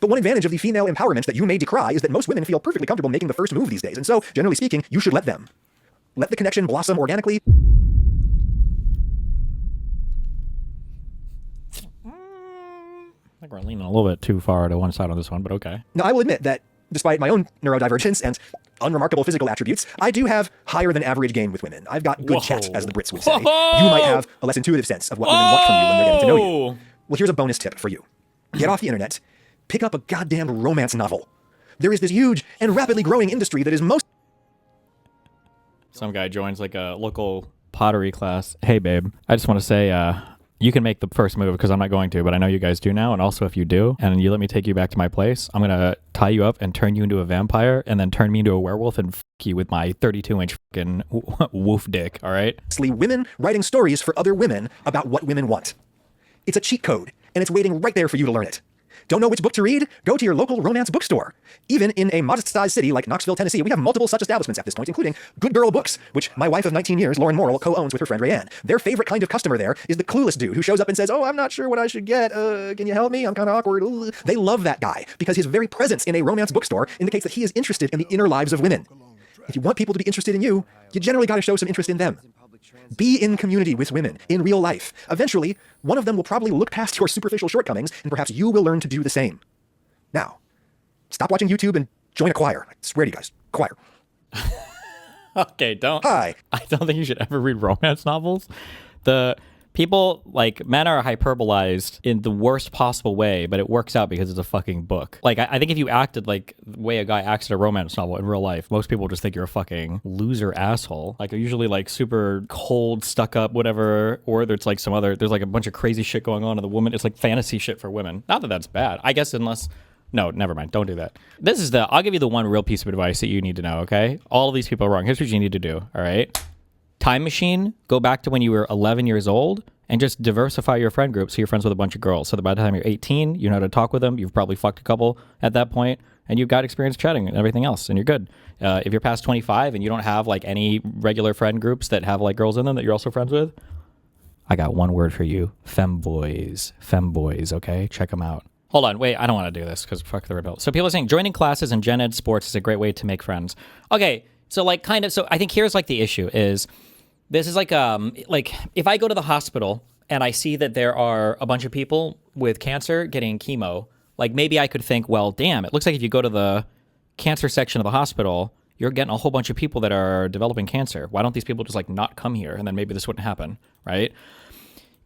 But one advantage of the female empowerment that you may decry is that most women feel perfectly comfortable making the first move these days. And so, generally speaking, you should let them. Let the connection blossom organically. I think we're leaning a little bit too far to one side on this one, but okay. Now, I will admit that despite my own neurodivergence and unremarkable physical attributes, I do have higher than average game with women. I've got good chat, as the Brits would say. You might have a less intuitive sense of what women want from you when they're getting to know you. Well, here's a bonus tip for you. Get off the internet, pick up a goddamn romance novel. There is this huge and rapidly growing industry that is most... Some guy joins like a local pottery class. Hey, babe, I just want to say, you can make the first move because I'm not going to, but I know you guys do now. And also if you do, and you let me take you back to my place, I'm going to tie you up and turn you into a vampire and then turn me into a werewolf and f*** you with my 32-inch fucking woof dick, all right? Women writing stories for other women about what women want. It's a cheat code, and it's waiting right there for you to learn it. Don't know which book to read? Go to your local romance bookstore. Even in a modest-sized city like Knoxville, Tennessee, we have multiple such establishments at this point, including Good Girl Books, which my wife of 19 years, Lauren Morrill, co-owns with her friend Rayanne. Their favorite kind of customer there is the clueless dude who shows up and says, "Oh, I'm not sure what I should get. Can you help me? I'm kind of awkward." Ooh. They love that guy because his very presence in a romance bookstore indicates that he is interested in the inner lives of women. If you want people to be interested in you, you generally got to show some interest in them. Be in community with women in real life. Eventually, one of them will probably look past your superficial shortcomings, and perhaps you will learn to do the same. Now, stop watching YouTube and join a choir. I swear to you guys, choir. Okay, don't. Hi. I don't think you should ever read romance novels. The people, like, men are hyperbolized in the worst possible way, but it works out because it's a fucking book. Like, I think if you acted like the way a guy acts in a romance novel in real life, most people just think you're a fucking loser asshole. Like, they're usually like super cold, stuck up, whatever, or there's like there's like a bunch of crazy shit going on in the woman. It's like fantasy shit for women. Not that that's bad. I guess unless... No, never mind. Don't do that. I'll give you the one real piece of advice that you need to know, okay? All of these people are wrong. Here's what you need to do, all right? Time machine, go back to when you were 11 years old and just diversify your friend group so you're friends with a bunch of girls. So that by the time you're 18, you know how to talk with them. You've probably fucked a couple at that point, and you've got experience chatting and everything else, and you're good. If you're past 25 and you don't have like any regular friend groups that have like girls in them that you're also friends with, I got one word for you. Femboys. Femboys, okay? Check them out. Hold on, wait, I don't want to do this because fuck the Redpill. So people are saying joining classes and gen ed sports is a great way to make friends. Okay, so like kind of, so I think here's like the issue is, this is like if I go to the hospital and I see that there are a bunch of people with cancer getting chemo, like maybe I could think, well, damn, it looks like if you go to the cancer section of the hospital, you're getting a whole bunch of people that are developing cancer. Why don't these people just like not come here? And then maybe this wouldn't happen, right?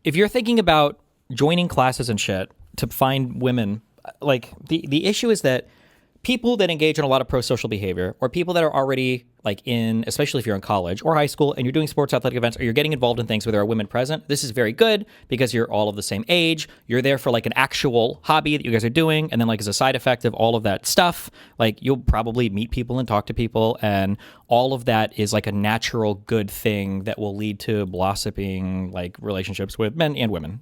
If you're thinking about joining classes and shit to find women, like the issue is that people that engage in a lot of pro-social behavior, or people that are already like in, especially if you're in college or high school and you're doing sports athletic events, or you're getting involved in things where there are women present, this is very good because you're all of the same age. You're there for like an actual hobby that you guys are doing. And then like as a side effect of all of that stuff, like you'll probably meet people and talk to people. And all of that is like a natural good thing that will lead to blossoming like relationships with men and women,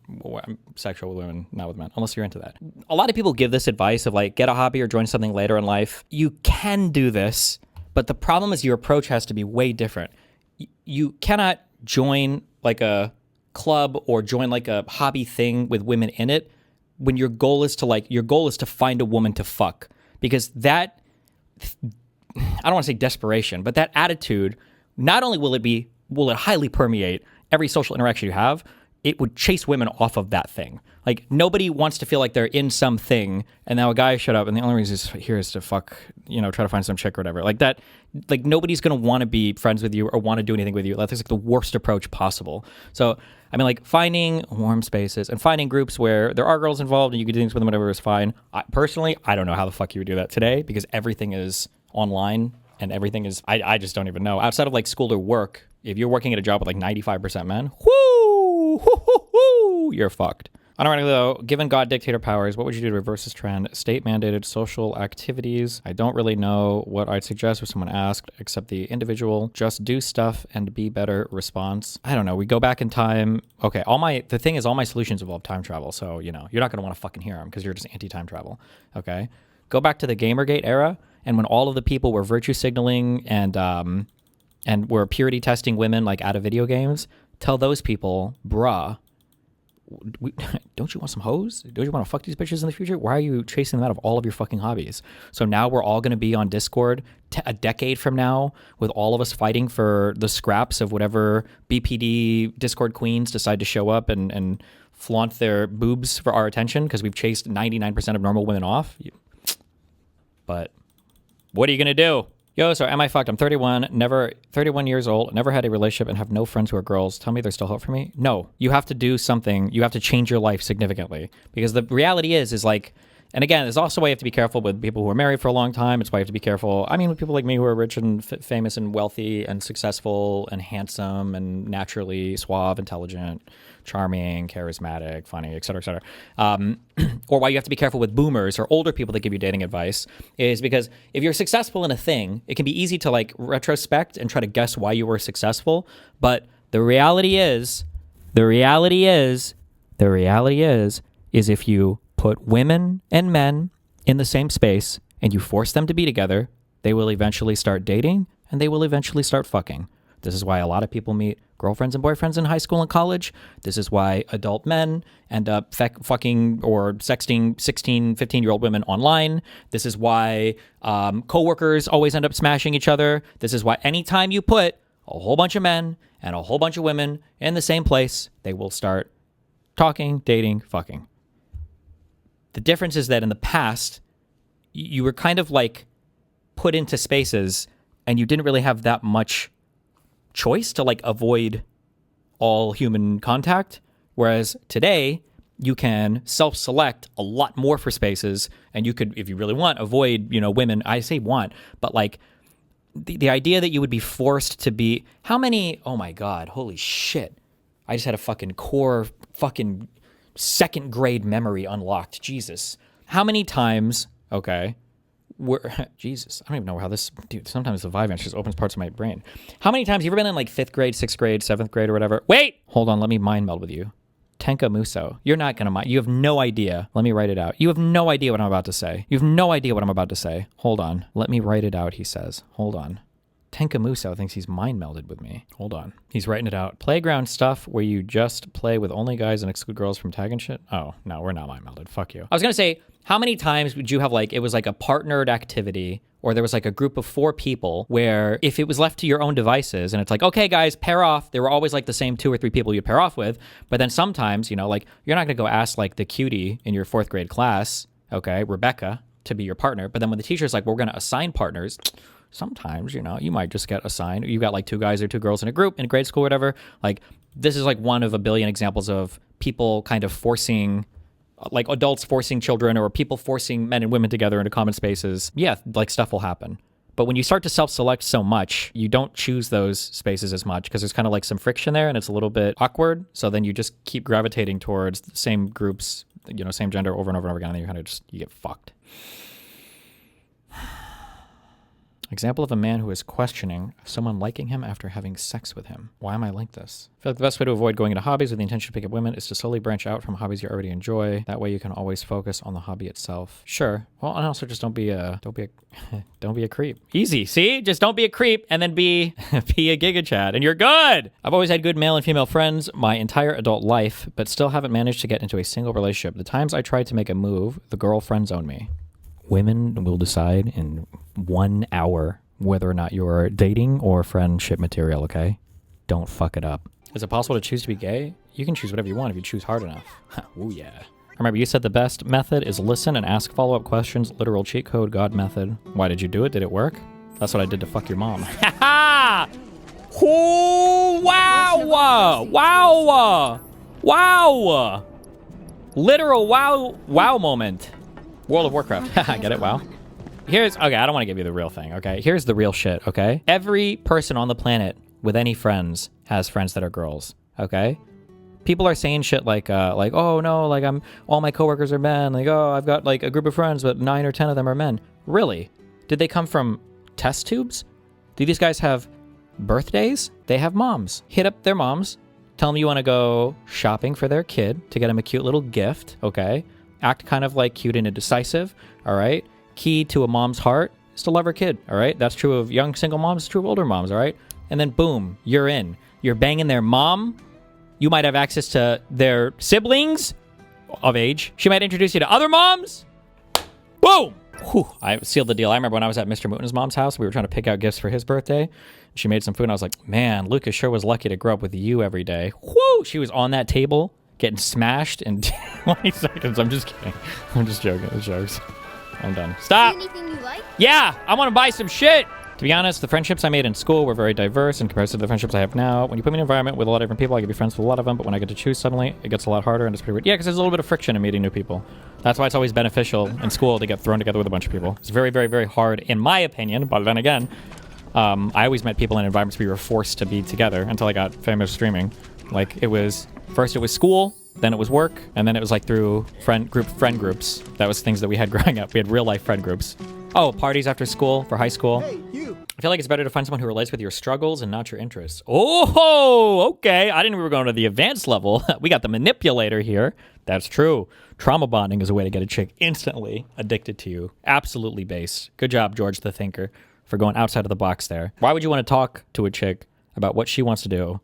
sexual with women, not with men, unless you're into that. A lot of people give this advice of like, get a hobby or join something later in life. You can do this, but the problem is your approach has to be way different. You cannot join like a club or join like a hobby thing with women in it when your goal is to find a woman to fuck. Because that, I don't want to say desperation, but that attitude, not only will it highly permeate every social interaction you have, it would chase women off of that thing. Like, nobody wants to feel like they're in something, and now a guy showed up, and the only reason he's here is to fuck, try to find some chick or whatever. Like that, like nobody's going to want to be friends with you or want to do anything with you. That's like the worst approach possible. So, I mean, like finding warm spaces and finding groups where there are girls involved and you can do things with them, whatever is fine. Personally, I don't know how the fuck you would do that today because everything is online and everything is, I just don't even know. Outside of like school or work, if you're working at a job with like 95% men, you're fucked. Unironically though, given God dictator powers, what would you do to reverse this trend? State-mandated social activities. I don't really know what I'd suggest if someone asked, except the individual just do stuff and be better response. I don't know. We go back in time. Okay, the thing is all my solutions involve time travel. So, you're not going to want to fucking hear them because you're just anti-time travel. Okay? Go back to the Gamergate era and when all of the people were virtue signaling and were purity testing women like out of video games, tell those people, bruh, don't you want some hoes? Don't you want to fuck these bitches in the future? Why are you chasing them out of all of your fucking hobbies? So now we're all going to be on Discord a decade from now with all of us fighting for the scraps of whatever BPD Discord queens decide to show up and flaunt their boobs for our attention because we've chased 99% of normal women off. But what are you going to do? Yo, so am I fucked? I'm 31 years old, never had a relationship, and have no friends who are girls. Tell me there's still hope for me? No. You have to do something. You have to change your life significantly. Because the reality is like, and again, there's also why you have to be careful with people who are married for a long time. It's why you have to be careful, I mean, with people like me who are rich and famous and wealthy and successful and handsome and naturally suave, intelligent, charming, charismatic, funny, et cetera, et cetera. Or why you have to be careful with boomers or older people that give you dating advice is because if you're successful in a thing, it can be easy to like retrospect and try to guess why you were successful. But the reality is if you put women and men in the same space and you force them to be together, they will eventually start dating and they will eventually start fucking. This is why a lot of people meet girlfriends and boyfriends in high school and college. This is why adult men end up fucking or sexting 16, 15-year-old women online. This is why coworkers always end up smashing each other. This is why anytime you put a whole bunch of men and a whole bunch of women in the same place, they will start talking, dating, fucking. The difference is that in the past, you were kind of like put into spaces and you didn't really have that much choice to like avoid all human contact. Whereas today, you can self-select a lot more for spaces and you could, if you really want, avoid, women. I say want, but like the idea that you would be forced to be, how many, oh my God, holy shit. I just had a fucking core fucking second grade memory unlocked. Jesus. How many times, okay, Jesus, I don't even know how this, dude, sometimes the Vyvanse just opens parts of my brain. How many times, you ever been in like 5th grade, 6th grade, 7th grade or whatever? Wait, hold on, let me mind meld with you. Tenka Muso. You're not going to mind. You have no idea. Let me write it out. You have no idea what I'm about to say. You have no idea what I'm about to say. Hold on. Let me write it out, he says. Hold on. Tenka Muso thinks he's mind melded with me. Hold on. He's writing it out. Playground stuff where you just play with only guys and exclude girls from tag and shit? Oh, no, we're not mind melded. Fuck you. I was going to say, how many times would you have like, it was like a partnered activity or there was like a group of 4 people where if it was left to your own devices and it's like, okay, guys, pair off. There were always like the same 2 or 3 people you'd pair off with. But then sometimes, like you're not going to go ask like the cutie in your 4th grade class, okay, Rebecca, to be your partner. But then when the teacher's like, we're going to assign partners, sometimes, you might just get assigned. You got like 2 guys or 2 girls in a group in grade school, or whatever. Like this is like one of a billion examples of people kind of forcing, like adults forcing children or people forcing men and women together into common spaces. Yeah, like stuff will happen. But when you start to self-select so much, you don't choose those spaces as much because there's kind of like some friction there and it's a little bit awkward. So then you just keep gravitating towards the same groups, same gender over and over and over again. And then you kind of you get fucked. Example of a man who is questioning someone liking him after having sex with him. Why am I like this? I feel like the best way to avoid going into hobbies with the intention to pick up women is to slowly branch out from hobbies you already enjoy. That way you can always focus on the hobby itself. Sure. Well, and also just don't be a creep. Easy. See? Just don't be a creep and then be a Giga Chad and you're good. I've always had good male and female friends my entire adult life, but still haven't managed to get into a single relationship. The times I tried to make a move, the girl friend zoned me. Women will decide in 1 hour whether or not you're dating or friendship material, okay? Don't fuck it up. Is it possible to choose to be gay? You can choose whatever you want if you choose hard enough. Ooh, yeah. Remember, you said the best method is listen and ask follow-up questions. Literal cheat code, God method. Why did you do it? Did it work? That's what I did to fuck your mom. Ha ha! Wow! Wow! Wow! Literal wow moment. World of Warcraft. Get it? Wow. Okay, I don't want to give you the real thing, okay? Here's the real shit, okay? Every person on the planet with any friends has friends that are girls, okay? People are saying shit like, oh no, like all my coworkers are men. Like, oh, I've got like a group of friends, but 9 or 10 of them are men. Really? Did they come from test tubes? Do these guys have birthdays? They have moms. Hit up their moms. Tell them you want to go shopping for their kid to get them a cute little gift, okay? Act kind of like cute and indecisive, all right? Key to a mom's heart is to love her kid, all right? That's true of young single moms, it's true of older moms, all right? And then boom, you're in. You're banging their mom, You might have access to their siblings of age. She might introduce you to other moms. Boom! Whew, I sealed the deal. I remember when I was at Mr. Mutin's mom's house, we were trying to pick out gifts for his birthday. She made some food, and I was like, man, Lucas sure was lucky to grow up with you every day. Whoo! She was on that table, getting smashed in 20 seconds. I'm just kidding. I'm just joking. It's jokes. I'm done. Stop! Anything you like? Yeah! I want to buy some shit! To be honest, the friendships I made in school were very diverse in comparison to the friendships I have now. When you put me in an environment with a lot of different people, I can be friends with a lot of them, but when I get to choose suddenly, it gets a lot harder and it's pretty weird. Yeah, because there's a little bit of friction in meeting new people. That's why it's always beneficial in school to get thrown together with a bunch of people. It's very, very, very hard, in my opinion, but then again, I always met people in environments where we were forced to be together until I got famous streaming. Like, first it was school, then it was work, and then it was like through friend groups. That was things that we had growing up. We had real life friend groups. Oh, parties after school for high school. Hey, you. I feel like it's better to find someone who relates with your struggles and not your interests. Oh, okay. I didn't know we were going to the advanced level. We got the manipulator here. That's true. Trauma bonding is a way to get a chick instantly addicted to you. Absolutely base. Good job, George the Thinker, for going outside of the box there. Why would you want to talk to a chick about what she wants to do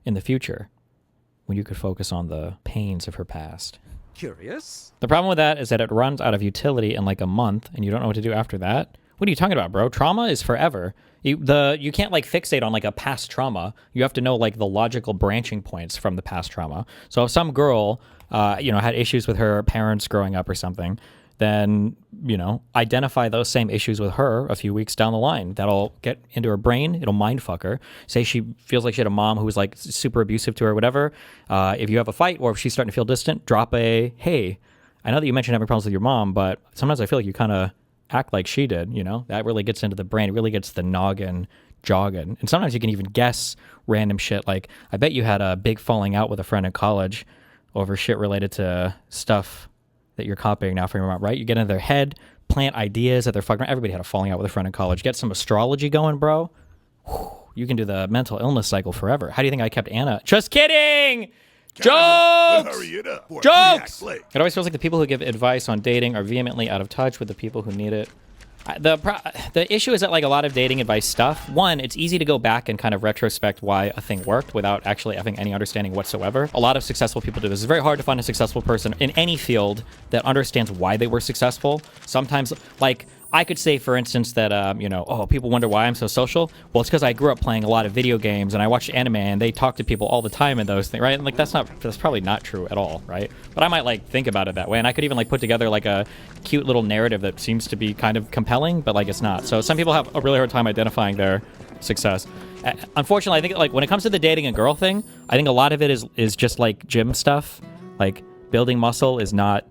in the future when you could focus on the pains of her past? Curious? The problem with that is that it runs out of utility in like a month, and you don't know what to do after that. What are you talking about, bro? Trauma is forever. You can't like fixate on like a past trauma. You have to know like the logical branching points from the past trauma. So if some girl, had issues with her parents growing up or something, then, identify those same issues with her a few weeks down the line. That'll get into her brain. It'll mind fuck her. Say she feels like she had a mom who was like super abusive to her or whatever. If you have a fight or if she's starting to feel distant, drop a, hey, I know that you mentioned having problems with your mom, but sometimes I feel like you kind of act like she did, That really gets into the brain. It really gets the noggin jogging. And sometimes you can even guess random shit. Like, I bet you had a big falling out with a friend in college over shit related to stuff that you're copying now from your mom, right? You get into their head, plant ideas that they're fucking around. Everybody had a falling out with a friend in college. Get some astrology going, bro. Whew, you can do the mental illness cycle forever. How do you think I kept Anna? Just kidding! Jokes! Hurry it up. Jokes! It always feels like the people who give advice on dating are vehemently out of touch with the people who need it. The issue is that like a lot of dating advice stuff, one, it's easy to go back and kind of retrospect why a thing worked without actually having any understanding whatsoever. A lot of successful people do this. It's very hard to find a successful person in any field that understands why they were successful. Sometimes, like, I could say, for instance, that, people wonder why I'm so social. Well, it's because I grew up playing a lot of video games and I watched anime and they talk to people all the time and those things, right? And like, that's probably not true at all, right? But I might like think about it that way. And I could even like put together like a cute little narrative that seems to be kind of compelling, but like it's not. So some people have a really hard time identifying their success. Unfortunately, I think like when it comes to the dating a girl thing, I think a lot of it is just like gym stuff. Like building muscle is not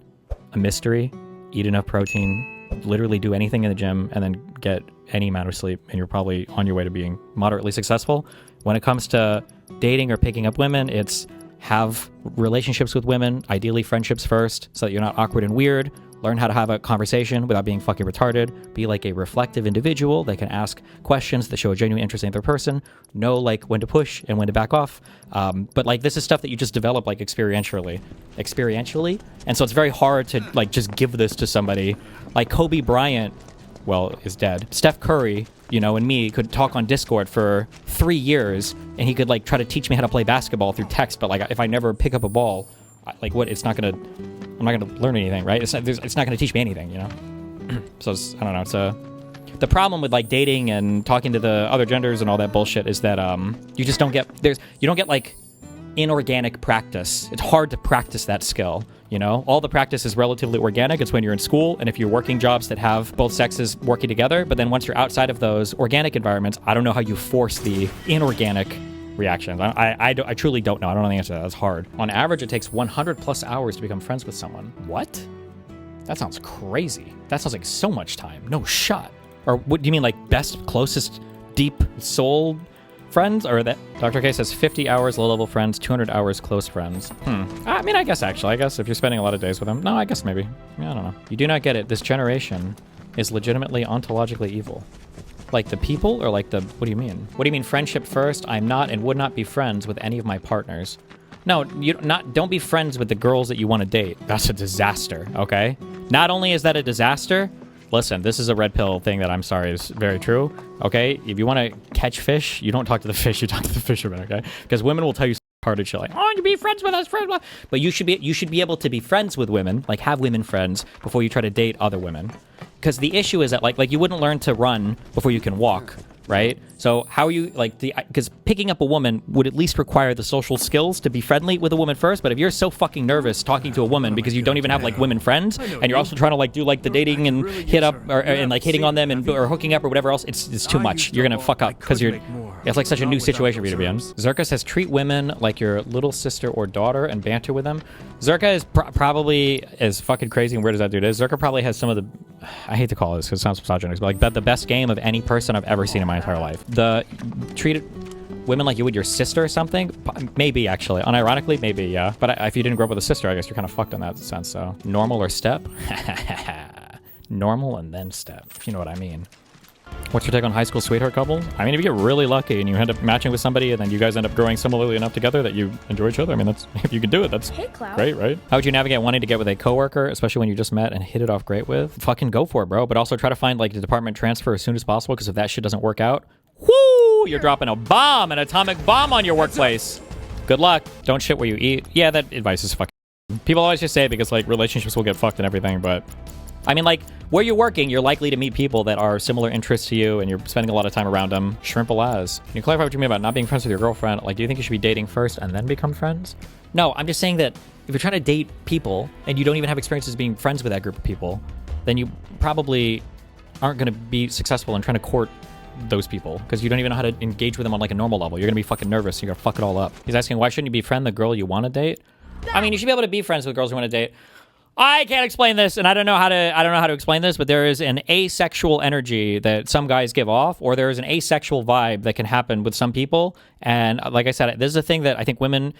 a mystery. Eat enough protein, literally do anything in the gym and then get any amount of sleep and you're probably on your way to being moderately successful. When it comes to dating or picking up women, it's have relationships with women, ideally friendships first, so that you're not awkward and weird. Learn how to have a conversation without being fucking retarded. Be like a reflective individual that can ask questions that show a genuine interest in the other person. Know like when to push and when to back off. But like this is stuff that you just develop like experientially. And so it's very hard to like just give this to somebody. Like Kobe Bryant, is dead. Steph Curry, and me could talk on Discord for 3 years and he could like try to teach me how to play basketball through text. But like if I never pick up a ball, I'm not gonna learn anything, right? It's not gonna teach me anything, So I don't know. The problem with like dating and talking to the other genders and all that bullshit is that you just don't get like inorganic practice. It's hard to practice that skill. All the practice is relatively organic. It's when you're in school and if you're working jobs that have both sexes working together. But then once you're outside of those organic environments, I don't know how you force the inorganic reactions. I truly don't know. I don't know the answer to that. That's hard. On average, it takes 100 plus hours to become friends with someone. What? That sounds crazy. That sounds like so much time. No shot. Or what do you mean, like best, closest, deep soul friends? Or that Dr. K says 50 hours low-level friends, 200 hours close friends. I mean, I guess if you're spending a lot of days with them. No, I guess maybe. Yeah, I don't know. You do not get it. This generation is legitimately ontologically evil. Like the people or like what do you mean? What do you mean friendship first? I'm not and would not be friends with any of my partners. No, don't be friends with the girls that you want to date. That's a disaster, okay? Not only is that a disaster, listen, this is a red pill thing that I'm sorry is very true, okay? If you want to catch fish, you don't talk to the fish, you talk to the fisherman, okay? Because women will tell you retarded shit like, oh, you be friends with us, friends. But you should be able to be friends with women, like have women friends before you try to date other women. Because the issue is that like you wouldn't learn to run before you can walk, right? So how are you because picking up a woman would at least require the social skills to be friendly with a woman first. But if you're so fucking nervous talking to a woman because you don't even have like women friends, and you're also trying to like do like the dating and hit up and like hitting on them or hooking up or whatever else, it's too much. You're gonna fuck up because it's like such a new situation for you to be in. Zerka says treat women like your little sister or daughter and banter with them. Zerka is probably as fucking crazy and weird as that dude is. Zerka probably has some of the, I hate to call this because it sounds misogynist, but like the best game of any person I've ever seen in my entire life. The treated women like you would your sister or something? Maybe, actually. Unironically, maybe, yeah. But if you didn't grow up with a sister, I guess you're kind of fucked in that sense, so. Normal or step? Normal and then step, if you know what I mean. What's your take on high school sweetheart couple? I mean, if you get really lucky and you end up matching with somebody and then you guys end up growing similarly enough together that you enjoy each other, I mean, that's if you can do it, that's great, right? How would you navigate wanting to get with a coworker, especially when you just met and hit it off great with? Fucking go for it, bro. But also try to find like the department transfer as soon as possible, because if that shit doesn't work out, whoo, you're dropping a bomb, an atomic bomb on your workplace. Good luck. Don't shit where you eat. Yeah, that advice is fucking... People always just say it because like relationships will get fucked and everything, but... I mean, like, where you're working, you're likely to meet people that are similar interests to you, and you're spending a lot of time around them. Shrimpalaz. Can you clarify what you mean about not being friends with your girlfriend? Like, do you think you should be dating first and then become friends? No, I'm just saying that if you're trying to date people, and you don't even have experiences being friends with that group of people, then you probably aren't going to be successful in trying to court those people, because you don't even know how to engage with them on, like, a normal level. You're going to be fucking nervous, and you're going to fuck it all up. He's asking, why shouldn't you befriend the girl you want to date? I mean, you should be able to be friends with girls you want to date. I can't explain this, and I don't know how to explain this, but there is an asexual energy that some guys give off, or there is an asexual vibe that can happen with some people. And like I said, this is a thing that I think women,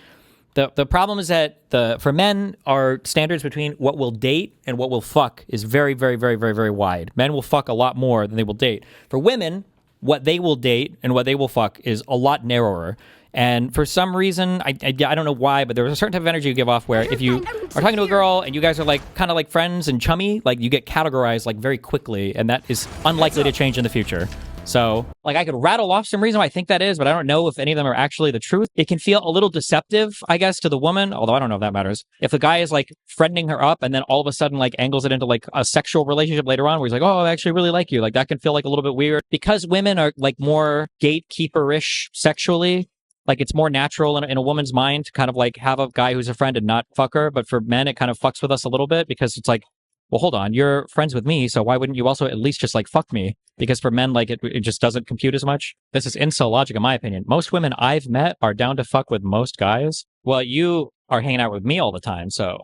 the problem is that for men, our standards between what we'll date and what we'll fuck is very, very, very, very, very wide. Men will fuck a lot more than they will date. For women, what they will date and what they will fuck is a lot narrower. And for some reason, I don't know why, but there's a certain type of energy you give off where if you are talking to a girl and you guys are like kind of like friends and chummy, like you get categorized like very quickly, and that is unlikely to change in the future. So like I could rattle off some reason why I think that is, but I don't know if any of them are actually the truth. It can feel a little deceptive, I guess, to the woman, although I don't know if that matters. If the guy is like friending her up and then all of a sudden like angles it into like a sexual relationship later on where he's like, oh, I actually really like you. Like that can feel like a little bit weird because women are like more gatekeeper-ish sexually. Like, it's more natural in a woman's mind to kind of, like, have a guy who's a friend and not fuck her. But for men, it kind of fucks with us a little bit because it's like, well, hold on, you're friends with me, so why wouldn't you also at least just, like, fuck me? Because for men, like, it just doesn't compute as much. This is incel logic, in my opinion. Most women I've met are down to fuck with most guys. Well, you are hanging out with me all the time, so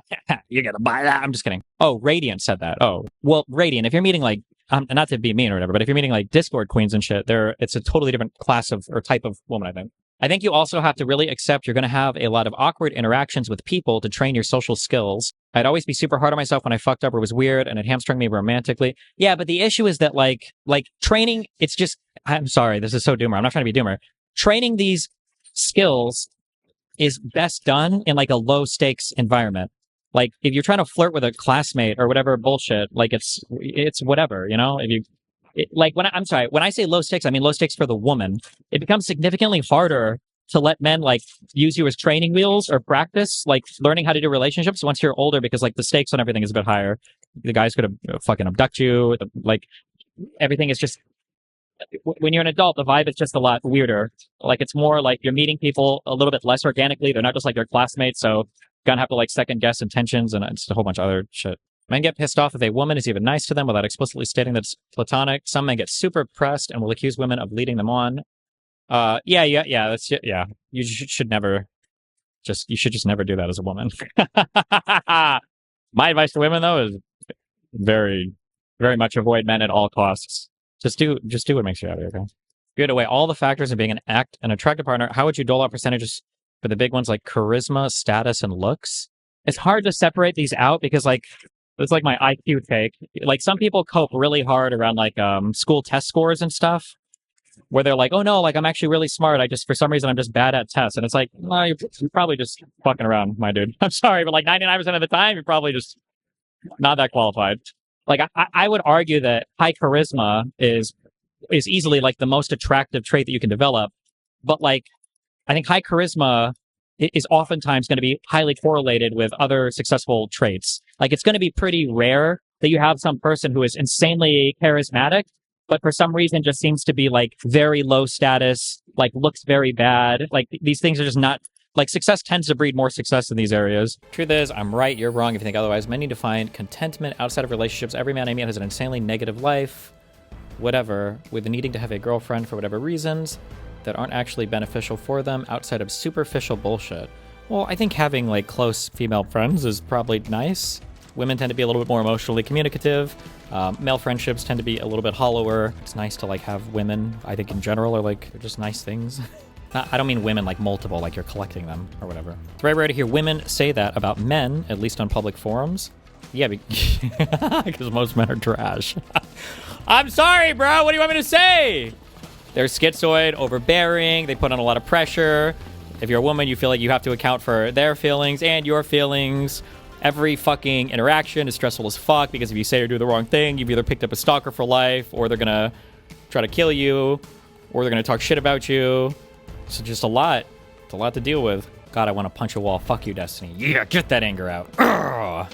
you gotta buy that. I'm just kidding. Oh, Radiant said that. Oh, well, Radiant, if you're meeting, like, not to be mean or whatever, but if you're meeting, like, Discord queens and shit, it's a totally different class of, or type of woman, I think. I think you also have to really accept you're going to have a lot of awkward interactions with people to train your social skills. I'd always be super hard on myself when I fucked up or was weird, and it hamstrung me romantically. Yeah, but the issue is that like training, it's just, I'm sorry, this is so doomer. I'm not trying to be doomer. Training these skills is best done in like a low stakes environment. Like if you're trying to flirt with a classmate or whatever bullshit, like it's whatever, you know, when I say low stakes, I mean low stakes for the woman. It becomes significantly harder to let men like use you as training wheels or practice like learning how to do relationships once you're older, because like the stakes on everything is a bit higher. The guys could fucking abduct you. Like everything is just, when you're an adult, the vibe is just a lot weirder. Like it's more like you're meeting people a little bit less organically. They're not just like your classmates, so you're gonna have to like second guess intentions and it's a whole bunch of other shit. Men get pissed off if a woman is even nice to them without explicitly stating that it's platonic. Some men get super pressed and will accuse women of leading them on. Yeah. You should just never do that as a woman. My advice to women though is very, very much avoid men at all costs. Just do what makes you happy, okay? If you had to weigh all the factors of being an attractive partner, how would you dole out percentages for the big ones like charisma, status, and looks? It's hard to separate these out because like, it's like my IQ take. Like some people cope really hard around like school test scores and stuff, where they're like, oh no, like I'm actually really smart. For some reason I'm just bad at tests. And it's like, no, you're probably just fucking around, my dude. I'm sorry, but like 99% of the time, you're probably just not that qualified. Like I would argue that high charisma is easily like the most attractive trait that you can develop. But like, I think high charisma is oftentimes going to be highly correlated with other successful traits. Like, it's going to be pretty rare that you have some person who is insanely charismatic, but for some reason just seems to be like very low status, like looks very bad. Like, these things are just not, like, success tends to breed more success in these areas. Truth is, I'm right, you're wrong if you think otherwise. Men need to find contentment outside of relationships. Every man I meet has an insanely negative life, whatever, with needing to have a girlfriend for whatever reasons that aren't actually beneficial for them outside of superficial bullshit. Well, I think having like close female friends is probably nice. Women tend to be a little bit more emotionally communicative. Male friendships tend to be a little bit hollower. It's nice to like have women, I think in general, are like, they're just nice things. I don't mean women like multiple, like you're collecting them or whatever. It's very rare to hear women say that about men, at least on public forums. Yeah, because most men are trash. I'm sorry, bro. What do you want me to say? They're schizoid, overbearing. They put on a lot of pressure. If you're a woman, you feel like you have to account for their feelings and your feelings. Every fucking interaction is stressful as fuck because if you say or do the wrong thing, you've either picked up a stalker for life, or they're gonna try to kill you, or they're gonna talk shit about you. So just a lot. It's a lot to deal with. God, I want to punch a wall. Fuck you, Destiny. Yeah, get that anger out. Ugh.